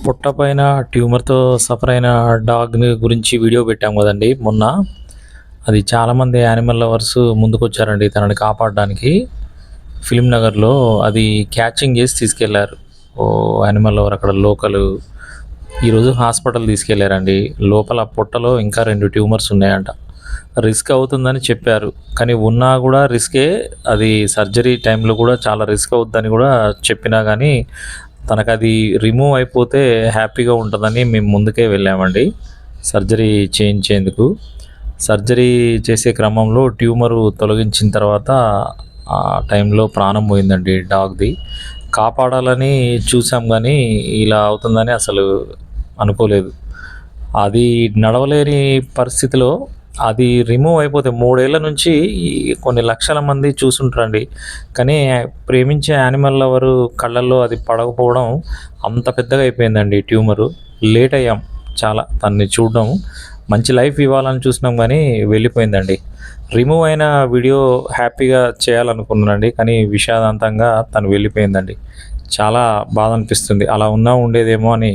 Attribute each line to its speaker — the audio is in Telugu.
Speaker 1: పుట్ట పైన ట్యూమర్తో సఫర్ అయిన డాగ్ని గురించి వీడియో పెట్టాం కదండి మొన్న. అది చాలామంది యానిమల్ లవర్స్ ముందుకొచ్చారండి తనని కాపాడడానికి. ఫిలిం నగర్లో అది క్యాచింగ్ చేసి తీసుకెళ్లారు. ఓ యానిమల్ లవర్ అక్కడ లోకలు ఈరోజు హాస్పిటల్ తీసుకెళ్లారండి. లోపల పుట్టలో ఇంకా 2 ట్యూమర్స్ ఉన్నాయంట. రిస్క్ అవుతుందని చెప్పారు, కానీ ఉన్నా కూడా రిస్కే. అది సర్జరీ టైంలో కూడా చాలా రిస్క్ అవుద్దని కూడా చెప్పినా కానీ తనకు అది రిమూవ్ అయిపోతే హ్యాపీగా ఉంటుందని మేము ముందుకే వెళ్ళామండి సర్జరీ చేయించేందుకు. సర్జరీ చేసే క్రమంలో ట్యూమరు తొలగించిన తర్వాత ఆ టైంలో ప్రాణం పోయిందండి డాగ్ది. కాపాడాలని చూసాం కానీ ఇలా అవుతుందని అసలు అనుకోలేదు. అది నడవలేని పరిస్థితిలో అది రిమూవ్ అయిపోతే 3 ఏళ్ల నుంచి కొన్ని లక్షల మంది చూసుంటారండి. కానీ ప్రేమించే యానిమల్ లవరు కళ్ళల్లో అది పడకపోవడం అంత పెద్దగా అయిపోయిందండి ట్యూమరు. లేట్ అయ్యాం చాలా తనని చూడడం. మంచి లైఫ్ ఇవ్వాలని చూసినాం కానీ వెళ్ళిపోయిందండి. రిమూవ్ అయిన వీడియో హ్యాపీగా చేయాలనుకున్నానండి, కానీ విషాదాంతంగా తను వెళ్ళిపోయిందండి. చాలా బాధ అనిపిస్తుంది. అలా ఉన్నా ఉండేదేమో అని